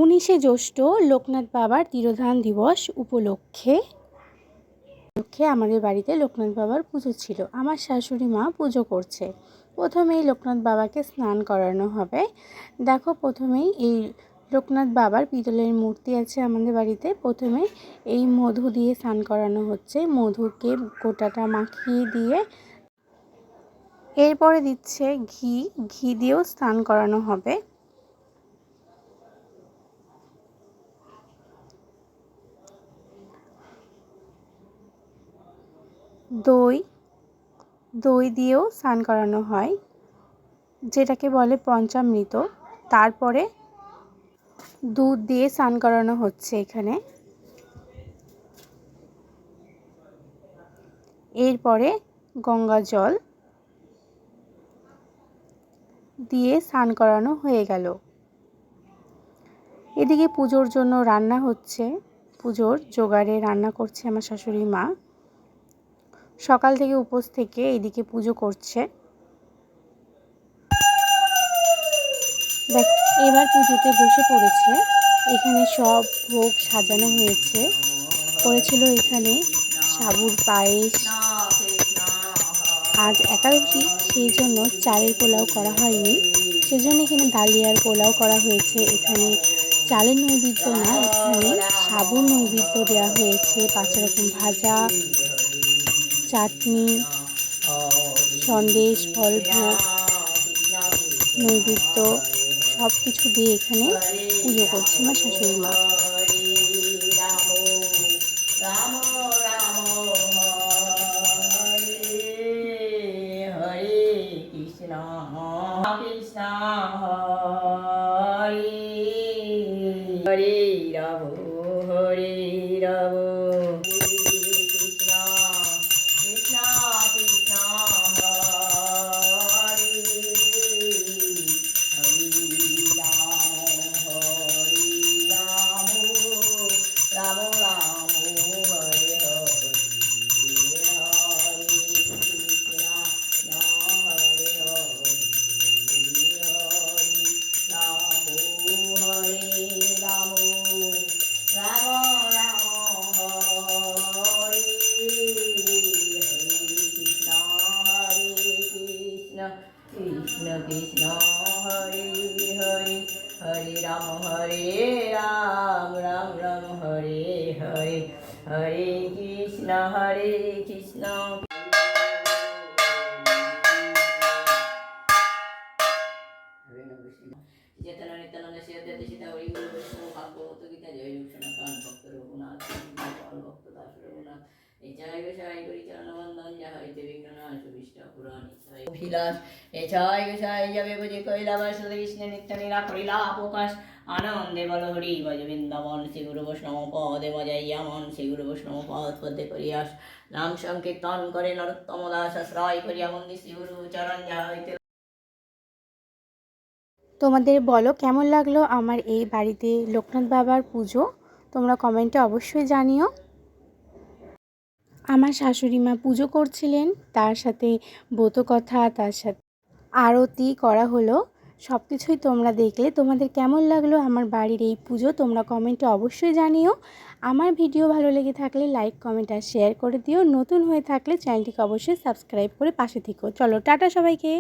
19শে জ্যৈষ্ঠ লোকনাথ বাবার তিরোধান দিবস উপলক্ষে আমাদের বাড়িতে লোকনাথ বাবার পুজো ছিল। আমার শাশুড়ি মা পুজো করছে। প্রথমেই লোকনাথ বাবাকে স্নান করানো হবে। দেখো, প্রথমেই এই লোকনাথ বাবার পিতলের মূর্তি আছে আমাদের বাড়িতে। প্রথমে এই মধু দিয়ে স্নান করানো হচ্ছে। মধুকে গোটাটা মাখিয়ে দিয়ে এরপরে দিচ্ছে ঘি দিয়েও স্নান করানো হবে। দই দিয়েও স্নান করানো হয়, যেটাকে বলে পঞ্চামৃত। তারপরে দুধ দিয়ে স্নান করানো হচ্ছে এখানে। এরপরে গঙ্গা জল দিয়ে স্নান করানো হয়ে গেল। এদিকে পুজোর জন্য রান্না হচ্ছে। পুজোর জোগাড়ে রান্না করছে আমার শাশুড়ি মা। সকাল থেকে উপোস থেকে এদিকে পুজো করছে। দেখ, এবার পুজোতে বসে পড়েছে। এখানে সব ভোগ সাজানো করেছিল এখানে সাবুর পায়েস। আজ একাদশী, সেই জন্য চালের পোলাও করা হয়নি, সেজন্য এখানে ডালিয়ার পোলাও করা হয়েছে। এখানে চালের নৈবেদ্য না, এখানে সাবুর নৈবেদ্য দেওয়া হয়েছে। 5 রকম ভাজা, চাটনি, সন্দেশ, ফলভোগ, নৈবেদ্য সব কিছু দিয়ে এখানে পুজো করছে আমার শাশুড়ি মা। হরে রাম হরে রাম কৃষ্ণ কৃষ্ণ হরে হরে রাম রাম রাম হরে হরে হরে কৃষ্ণ হরে হরে কৃষ্ণ কৃষ্ণ হরে হরে হরে রাম রাম রাম হরে হরে হরে কৃষ্ণ কৃষ্ণ। চেতনা নিত্যানন্দ শ্রী অদ্বৈত সীতা হরি গুরু বৈষ্ণব ভাগবত গীতা জয় সনাতন ভক্ত রঘুনাথ ভক্ত দাস রঘুনাথ জয় গোসাই করি চরণ বন্দন জয় বিঘ্ননাশ বিষ্ট পুরাণ অভিলাষ জয় গোসাই যাবে বুঝে কৈলাবাস কৃষ্ণ নিত্য লীলা করিলা প্রকাশ আনন্দে বল হরি ভজ বৃন্দাবন শ্রী গুরু বৈষ্ণব পদে বজাইয়া মন শ্রী গুরু বৈষ্ণব পদ পদে করিয়াস নাম সংকীর্তন করে নরোত্তম দাস আশ্রয় করিয়া মন্দির শ্রী গুরু চরণ যাইতে। তোমাদের বলো কেমন লাগলো আমার এই বাড়িতে লোকনাথ বাবার পুজো, তোমরা কমেন্টে অবশ্যই জানিও। আমার শাশুড়ি মা পুজো করছিলেন, তার সাথে ব্রতকথা, তার সাথে আরতি করা হলো। সব কিছুই তোমরা দেখলে। তোমাদের কেমন লাগলো আমার বাড়ির এই পুজো তোমরা কমেন্টে অবশ্যই জানিও। আমার ভিডিও ভালো লেগে থাকলে লাইক, কমেন্ট আর শেয়ার করে দিও। নতুন হয়ে থাকলে চ্যানেলটিকে অবশ্যই সাবস্ক্রাইব করে পাশে থেকো। চলো টাটা সবাইকে।